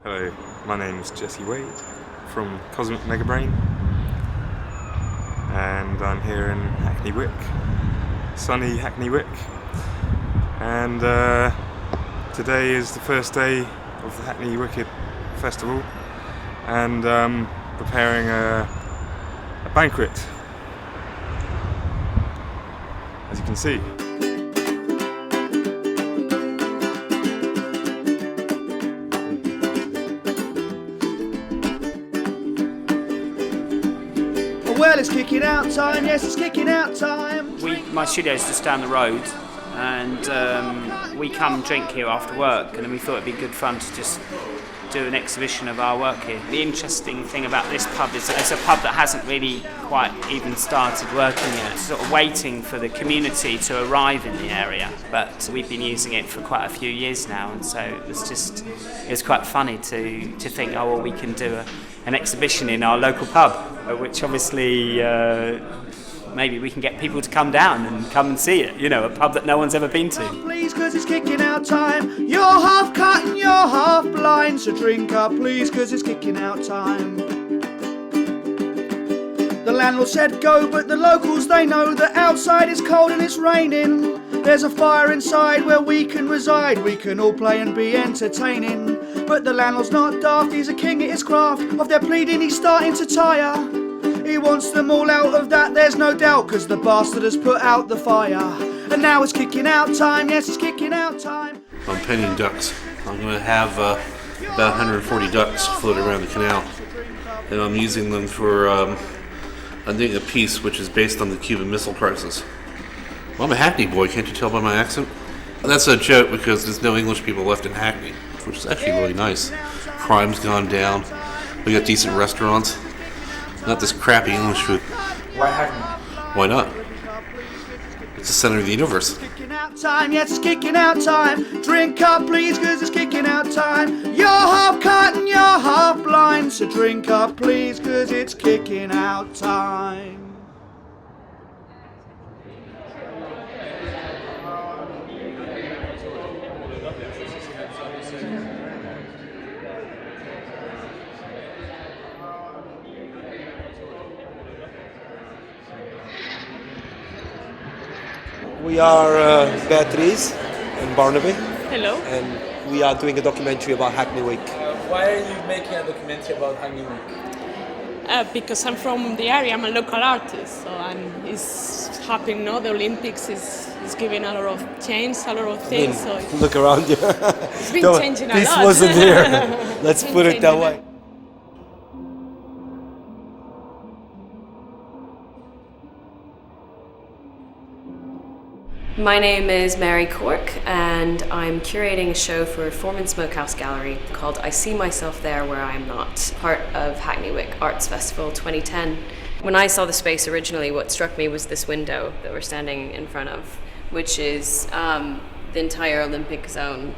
Hello, my name's Jesse Wade from Cosmic Megabrain, and I'm here in Hackney Wick, sunny Hackney Wick, and today is the first day of the Hackney WickED Festival, and preparing a banquet, as you can see. Well, it's kicking out time, yes, it's kicking out time. My studio's just down the road, and we come drink here after work, and we thought it'd be good fun to just do an exhibition of our work here. The interesting thing about this pub is that it's a pub that hasn't really quite even started working yet. It's sort of waiting for the community to arrive in the area, but we've been using it for quite a few years now, and so it was quite funny to think, oh well, we can do an exhibition in our local pub, which obviously maybe we can get people to come down and come and see it, a pub that no one's ever been to. Please, 'cause it's kicking out time. You're half cut and you're half blind, so drink up, please, 'cause it's kicking out time. The landlord said go, but the locals, they know that outside is cold and it's raining. There's a fire inside where we can reside. We can all play and be entertaining. But the landlord's not daft, he's a king at his craft. Of their pleading he's starting to tire. He wants them all out of that, there's no doubt, 'cause the bastard has put out the fire. And now it's kicking out time, yes, it's kicking out time. I'm penning ducks. I'm going to have about 140 ducks float around the canal. And I'm using them for, I'm doing a piece which is based on the Cuban Missile Crisis. Well, I'm a Hackney boy, can't you tell by my accent? That's a joke because there's no English people left in Hackney, which is actually really nice. Crime's gone down. We got decent restaurants. Not this crappy English food. Why Hackney? Why not? It's the center of the universe. Kicking out time, yes, it's kicking out time. Drink up, please, 'cause it's kicking out time. You're half cut and you're half blind, so drink up, please, 'cause it's kicking out time. We are Beatrice and Barnaby. Hello. And we are doing a documentary about Hackney Wick. Why are you making a documentary about Hackney Wick? Because I'm from the area, I'm a local artist, so it's happening, the Olympics is giving a lot of change, a lot of things. So look around you. It's been changing a lot. This wasn't here. Let's put it that way. My name is Mary Cork, and I'm curating a show for Foreman Smokehouse Gallery called I See Myself There Where I Am Not, part of Hackney Wick Arts Festival 2010. When I saw the space originally, what struck me was this window that we're standing in front of, which is the entire Olympic zone,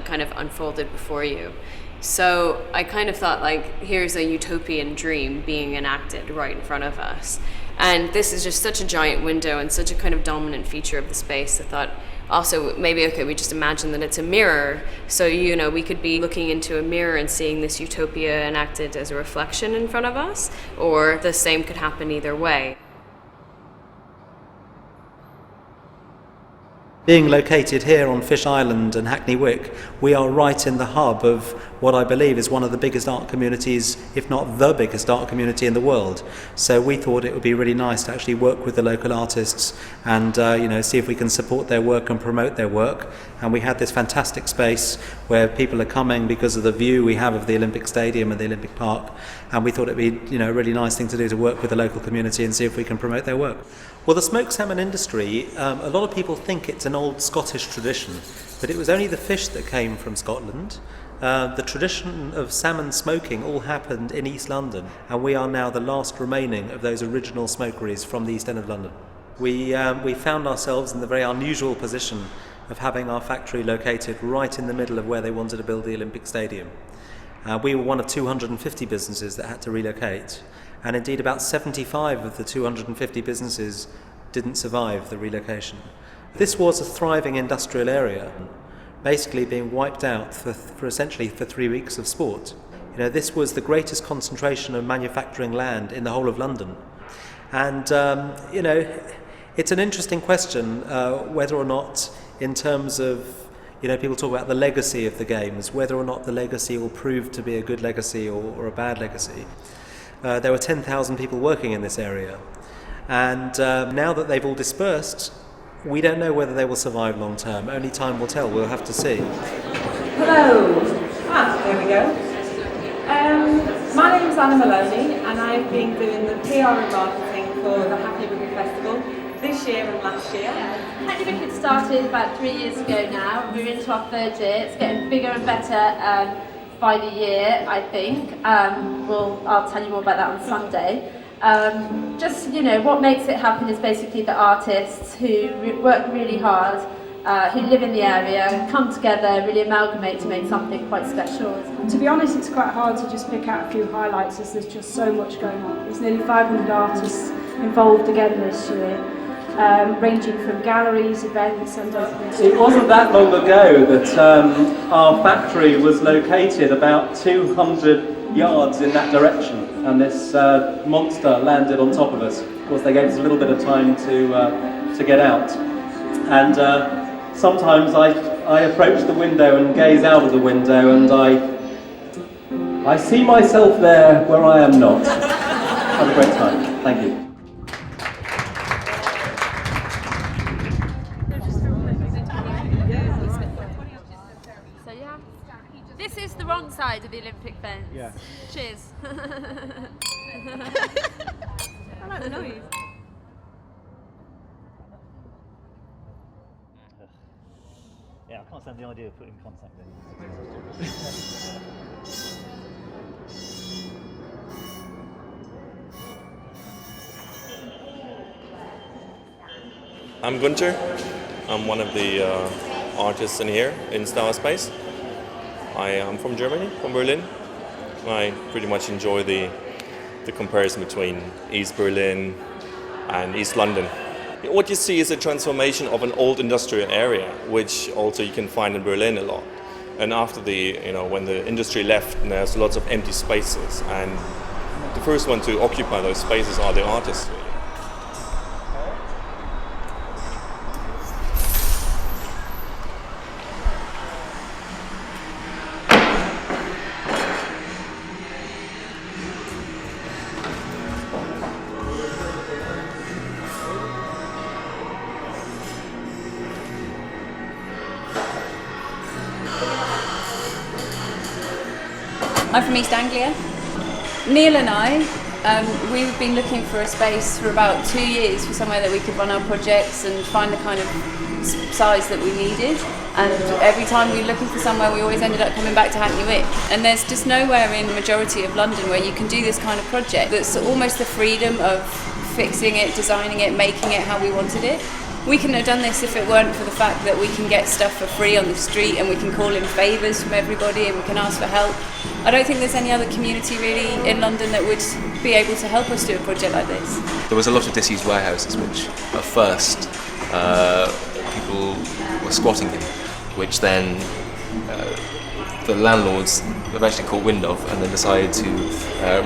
kind of unfolded before you. So I kind of thought, here's a utopian dream being enacted right in front of us. And this is just such a giant window and such a kind of dominant feature of the space. I thought also maybe, we just imagine that it's a mirror. So, we could be looking into a mirror and seeing this utopia enacted as a reflection in front of us, or the same could happen either way. Being located here on Fish Island and Hackney Wick, we are right in the hub of what I believe is one of the biggest art communities, if not the biggest art community in the world. So we thought it would be really nice to actually work with the local artists and see if we can support their work and promote their work. And we had this fantastic space where people are coming because of the view we have of the Olympic Stadium and the Olympic Park. And we thought it'd be a really nice thing to do to work with the local community and see if we can promote their work. Well, the smoked salmon industry, a lot of people think it's an old Scottish tradition, but it was only the fish that came from Scotland. The tradition of salmon smoking all happened in East London, and we are now the last remaining of those original smokeries from the East End of London. We found ourselves in the very unusual position of having our factory located right in the middle of where they wanted to build the Olympic Stadium. We were one of 250 businesses that had to relocate, and indeed about 75 of the 250 businesses didn't survive the relocation. This was a thriving industrial area, basically being wiped out for essentially for 3 weeks of sport. This was the greatest concentration of manufacturing land in the whole of London. And, it's an interesting question whether or not, in terms of, people talk about the legacy of the games, whether or not the legacy will prove to be a good legacy or a bad legacy. There were 10,000 people working in this area. And now that they've all dispersed, we don't know whether they will survive long term. Only time will tell. We'll have to see. Hello. There we go. My name is Anna Maloney, and I've been doing the PR and marketing for the Hackney WickED Festival this year and last year. Hackney WickED started about 3 years ago now. We're into our third year. It's getting bigger and better by the year, I think. I'll tell you more about that on Sunday. What makes it happen is basically the artists who work really hard, who live in the area, come together, really amalgamate to make something quite special. To be honest, it's quite hard to just pick out a few highlights as there's just so much going on. There's nearly 500 artists involved again this year, ranging from galleries, events and openings. It wasn't that long ago that our factory was located about 200 yards in that direction, and this monster landed on top of us. Of course, they gave us a little bit of time to get out. And sometimes I approach the window and gaze out of the window, and I see myself there where I am not. Have a great time. Thank you. So yeah, this is the wrong side of the Olympic fence. Yeah. Cheers. I like the noise. Yeah, I can't stand the idea of putting contact in. I'm Gunter. I'm one of the artists in here in Star Space. I am from Germany, from Berlin. I pretty much enjoy the comparison between East Berlin and East London. What you see is a transformation of an old industrial area, which also you can find in Berlin a lot. And after when the industry left, there's lots of empty spaces, and the first one to occupy those spaces are the artists. Really. I'm from East Anglia. Neil and I, we've been looking for a space for about 2 years for somewhere that we could run our projects and find the kind of size that we needed. And every time we were looking for somewhere, we always ended up coming back to Hackney Wick. And there's just nowhere in the majority of London where you can do this kind of project that's almost the freedom of fixing it, designing it, making it how we wanted it. We couldn't have done this if it weren't for the fact that we can get stuff for free on the street, and we can call in favours from everybody, and we can ask for help. I don't think there's any other community really in London that would be able to help us do a project like this. There was a lot of disused warehouses which at first people were squatting in, which then the landlords eventually caught wind of and then decided to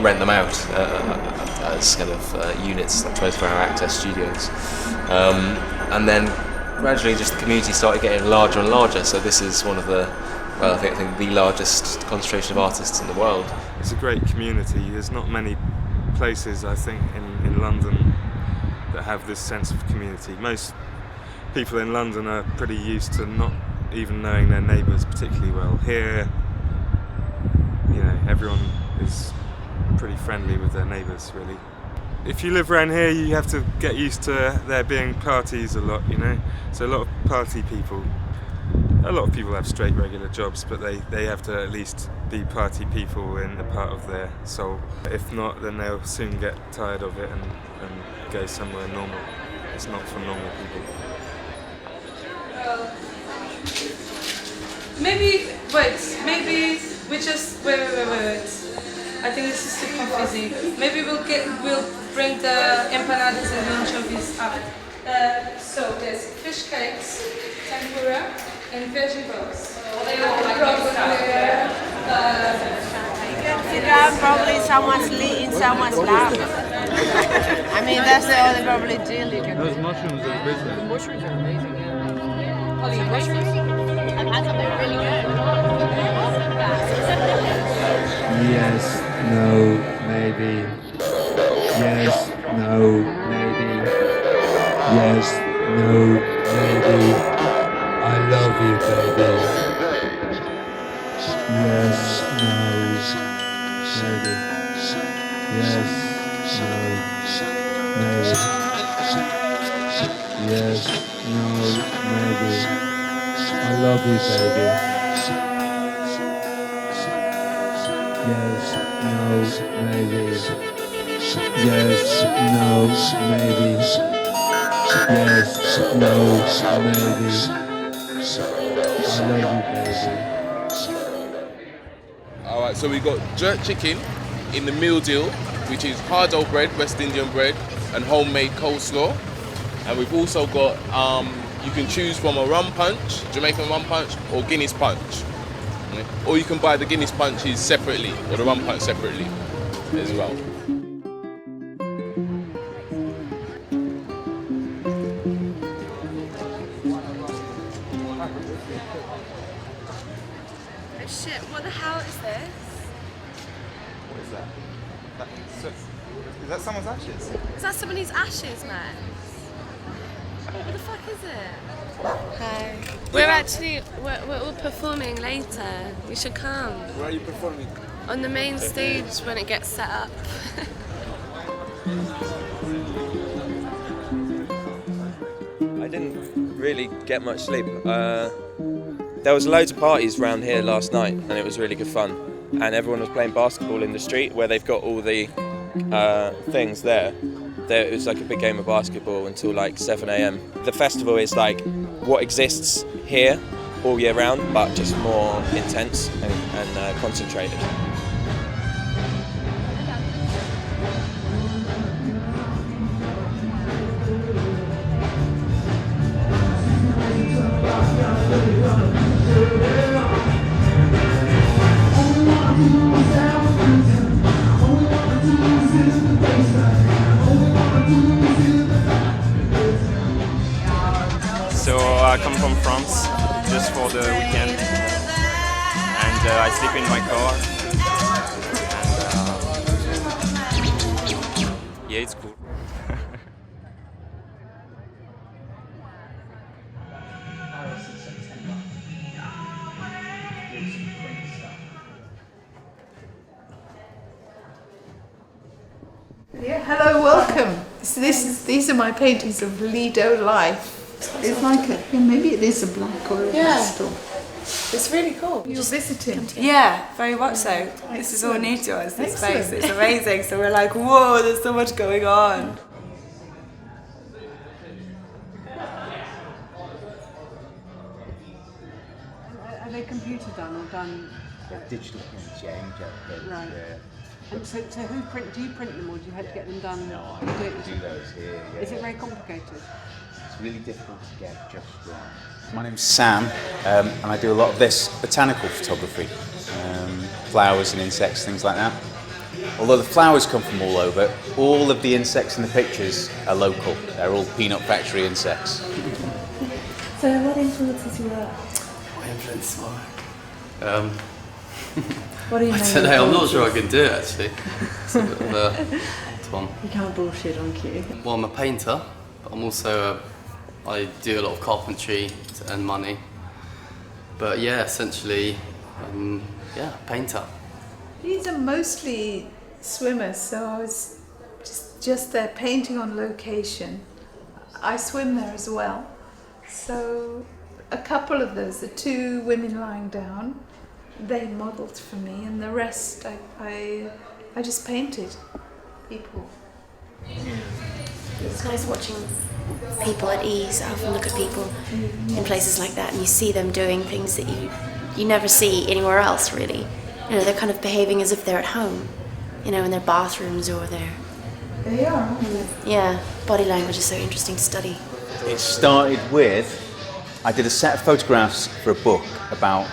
rent them out as kind of units, like 24-hour access studios. And then gradually just the community started getting larger and larger, so this is one of the, I think the largest concentration of artists in the world. It's a great community. There's not many places, I think, in London that have this sense of community. Most people in London are pretty used to not even knowing their neighbours particularly well. Here, everyone is pretty friendly with their neighbours, really. If you live around here, you have to get used to there being parties a lot, So a lot of party people. A lot of people have straight regular jobs, but they have to at least be party people in a part of their soul. If not, then they'll soon get tired of it and go somewhere normal. It's not for normal people. Maybe we just wait. I think this is too confusing. Maybe we'll bring the empanadas and anchovies up. So there's fish cakes, tempura, and vegetables. They all like Sit down, probably someone's in someone's lap. I mean, that's the only probably deal you can do. Those mushrooms are amazing. The mushrooms are amazing, yeah. Holly, mushrooms? I've had something really good. Yes, no, maybe. Yes, no, maybe. Yes, no, maybe. I love you, baby. Yes, no, maybe. Yes, no, maybe. Yes, no, maybe. I love you, baby. Yes, no, maybe. Yes, no, maybe. Yes, no, maybe. I love you, baby. Alright, so we got jerk chicken in the meal deal, which is hard old bread, West Indian bread, and homemade coleslaw. And we've also got, you can choose from a rum punch, Jamaican rum punch, or Guinness punch. Or you can buy the Guinness punches separately, or the rum punch separately as well. Oh shit, what the hell is this? What is that? Is that someone's ashes? Is that somebody's ashes, man? What the fuck is it? Hi. We're all performing later. You should come. Where are you performing? On the main stage when it gets set up. I didn't really get much sleep. There was loads of parties around here last night and it was really good fun. And everyone was playing basketball in the street where they've got all the things there. It was like a big game of basketball until like 7 a.m. The festival is like what exists here all year round, but just more intense and concentrated. So I come from France just for the weekend, and I sleep in my car, and yeah, it's cool. Yeah, hello, welcome. These are my paintings of Lido life. It's like maybe it is a black or a pastel. It's really cool. You're visiting? Yeah, very much so. Excellent. This is all new to us, this space. It's amazing. So we're like, whoa, there's so much going on. Are they computer done or done? Digital prints, yeah, inkjet prints. Right. Yeah. And so who print? Do you print them or do you have to get them done? No, I do those here. Yeah. Is it very complicated? It's really difficult to get just right. My name's Sam, and I do a lot of this botanical photography, flowers and insects, things like that. Although the flowers come from all of the insects in the pictures are local. They're all peanut factory insects. So what influences your work? What influences my work? What do you I mean? don't know, I'm not sure I can do it actually. It's a bit of a odd one. You can't bullshit on cue. Well, I'm a painter, but I'm also I do a lot of carpentry to earn money. But yeah, essentially, painter. These are mostly swimmers, so I was just there painting on location. I swim there as well. So a couple of those, the two women lying down, they modelled for me, and the rest I just painted people. It's nice watching people at ease. I often look at people in places like that and you see them doing things that you never see anywhere else, really. You know, they're kind of behaving as if they're at home, you know, in their bathrooms or their... They are, aren't they? Yeah, body language is so interesting to study. It started with I did a set of photographs for a book about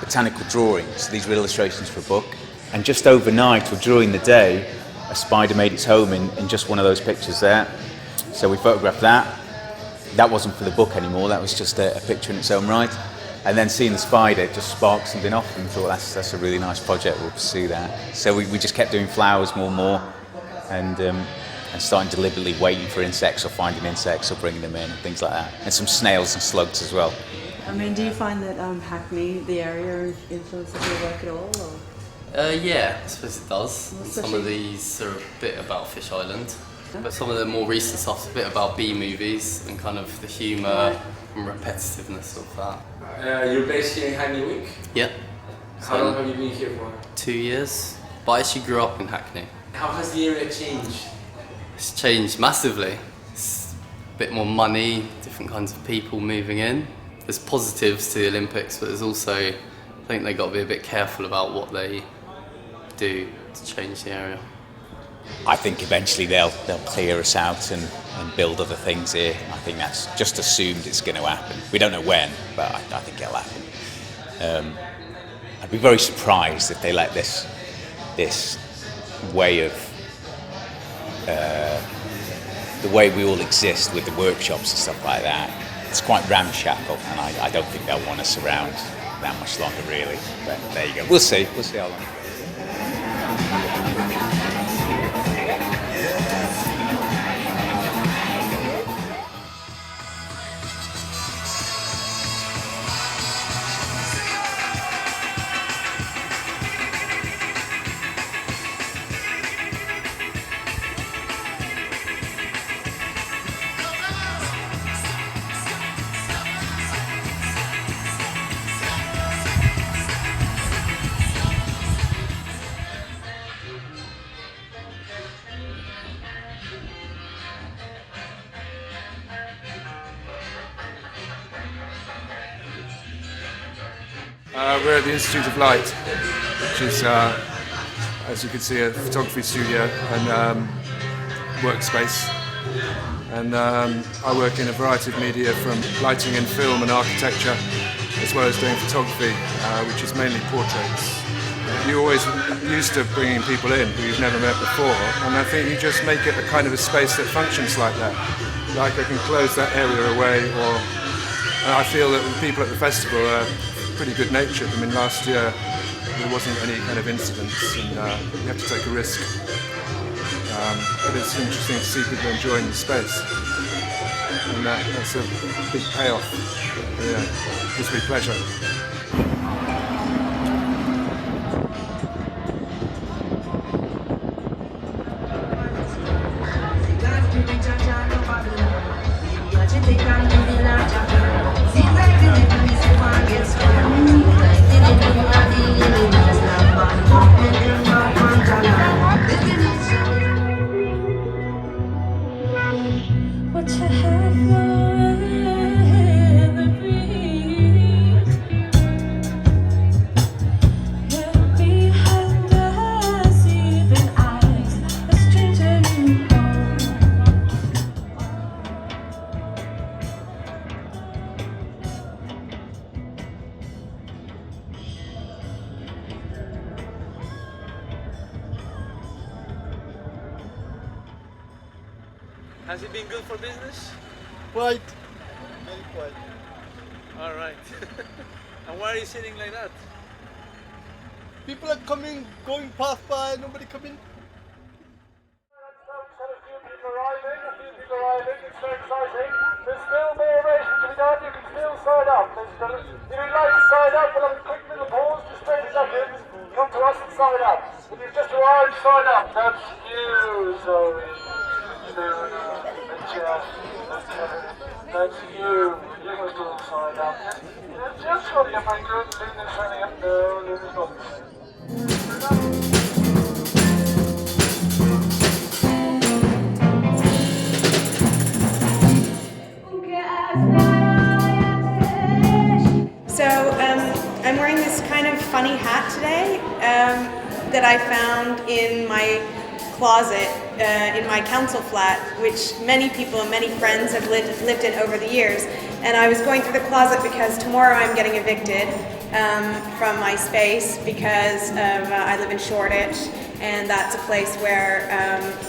botanical drawings, these were illustrations for a book, and just overnight or during the day a spider made its home in just one of those pictures there. So we photographed that. That wasn't for the book anymore, that was just a picture in its own right. And then seeing the spider, it just sparked something off and thought that's a really nice project, we'll pursue that. So we just kept doing flowers more and more, and starting deliberately waiting for insects or finding insects or bringing them in and things like that. And some snails and slugs as well. I mean, do you find that Hackney, the area, influences your work at all? Or? Yeah, I suppose it does. Especially... Some of these are a bit about Fish Island, but some of the more recent stuff's a bit about B movies and kind of the humour and repetitiveness of that. You're based here in Hackney Wick? Yeah. How long have you been here for? 2 years, but I actually grew up in Hackney. How has the area changed? It's changed massively. It's a bit more money, different kinds of people moving in. There's positives to the Olympics, but there's also, I think they've got to be a bit careful about what they do to change the area. I think eventually they'll clear us out and build other things here. I think that's just assumed it's going to happen. We don't know when, but I think it'll happen. I'd be very surprised if they let this way of the way we all exist with the workshops and stuff like that. It's quite ramshackle, and I don't think they'll want us around that much longer, really. But there you go. We'll see how long. We're at the Institute of Light, which is, as you can see, a photography studio and workspace. And I work in a variety of media, from lighting and film and architecture, as well as doing photography, which is mainly portraits. You're always used to bringing people in who you've never met before, and I think you just make it a kind of a space that functions like that. Like I can close that area away, and I feel that the people at the festival are pretty good natured. I mean, last year there wasn't any kind of incidents, and you have to take a risk. But it's interesting to see people enjoying the space, and that's a big payoff. Yeah, it gives me pleasure. Has it been good for business? Quite. Very quite. All right. And why are you sitting like that? People are coming, going past by, nobody coming. It's so exciting. There's still more racing to be done. You can still sign up. If you'd like to sign up, we'll have a quick little pause, just 20 seconds. Come to us and sign up. If you've just arrived, sign up. That's you, Zoe. That's you. You must all sign up. Just got your finger, Luna's signing up. No, Luna's not. So I'm wearing this kind of funny hat today that I found in my closet in my council flat, which many people and many friends have lived in over the years. And I was going through the closet because tomorrow I'm getting evicted from my space because I live in Shoreditch, and that's a place where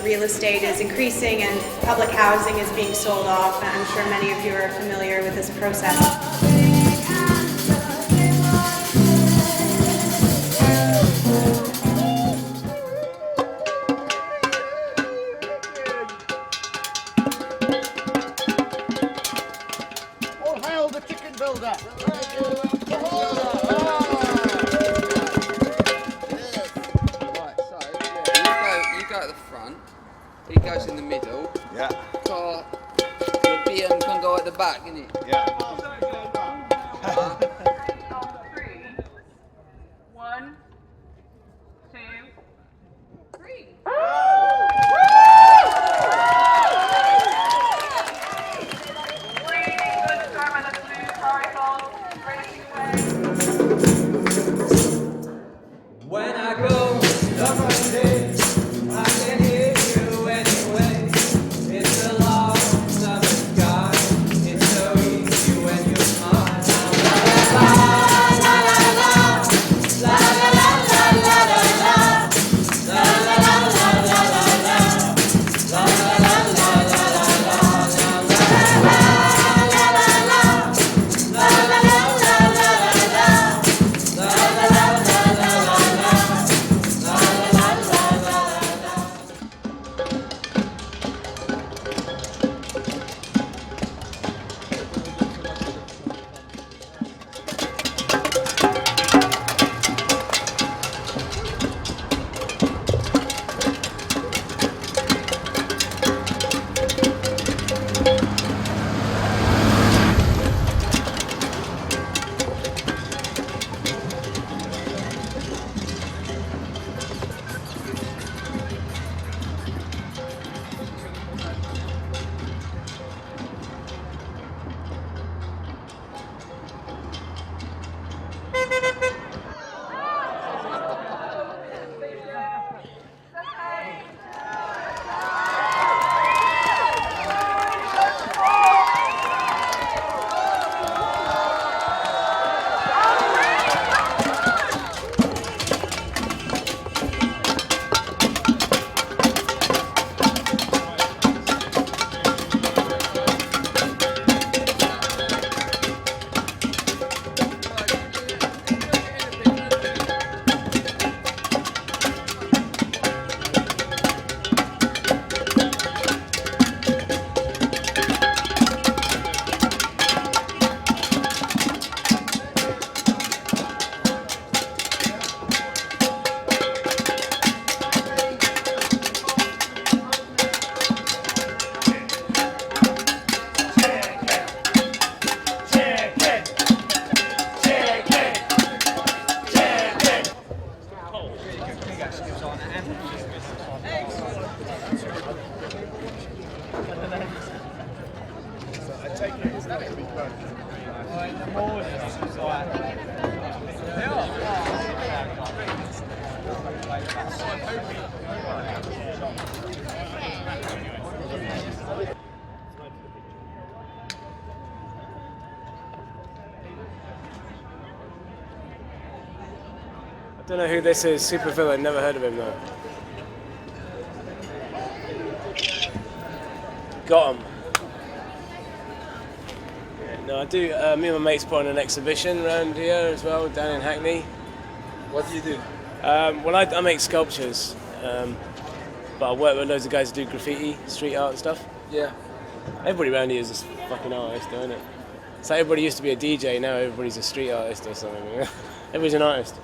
real estate is increasing and public housing is being sold off. And I'm sure many of you are familiar with this process. All hail the chicken builder! You go at the front, he goes in the middle. Yeah. So the BM can go at the back, innit? Yeah. 1, 2, 3. When I go the first day, I can hear you anyway. It's a long summer sky. It's so easy when you smile. La la la la la la la la la la la la la la la la la la Don't know who this is, supervillain, never heard of him though. Got him. Yeah, no, I do, me and my mates put on an exhibition around here as well, down in Hackney. What do you do? Well, I make sculptures, but I work with loads of guys who do graffiti, street art and stuff. Yeah. Everybody around here is a fucking artist, isn't it? It's like everybody used to be a DJ, now everybody's a street artist or something. Everybody's an artist.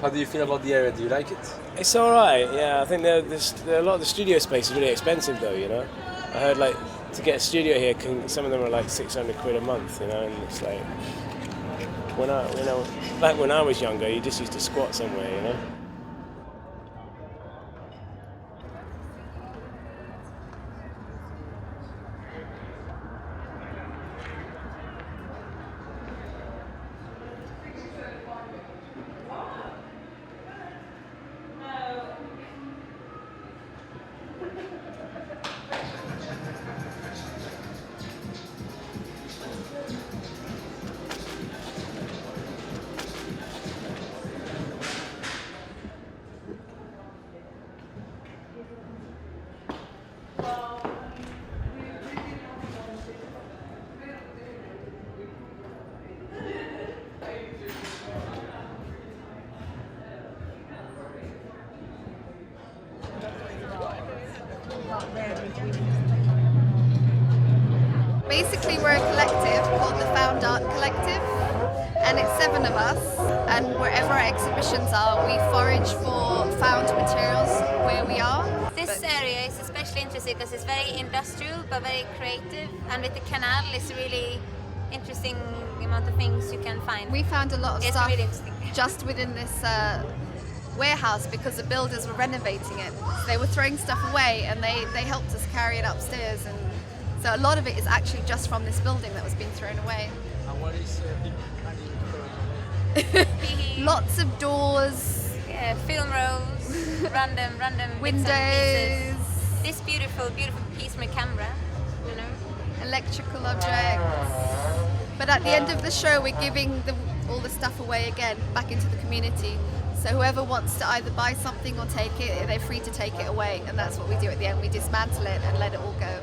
How do you feel about the area? Do you like it? It's alright, yeah. I think a lot of the studio space is really expensive though, you know. I heard like to get a studio here, some of them are like 600 quid a month, you know, and it's like, back when I was younger, you just used to squat somewhere, you know. basically we're a collective called the Found Art Collective, and it's 7 of us, and wherever our exhibitions are, we forage for found materials where we are. This area is especially interesting because it's very industrial but very creative, and with the canal it's a really interesting amount of things you can find. We found a lot of It's stuff really interesting. just within this warehouse because the builders were renovating it. So they were throwing stuff away and they helped us carry it upstairs, and so a lot of it is actually just from this building that was being thrown away. And what is Lots of doors, Yeah, film rolls, random bits and windows, pieces. This beautiful piece from a camera, you know. electrical objects. But at the end of the show, we're giving all the stuff away again back into the community. So whoever wants to either buy something or take it, they're free to take it away, and that's what we do at the end. We dismantle it and let it all go.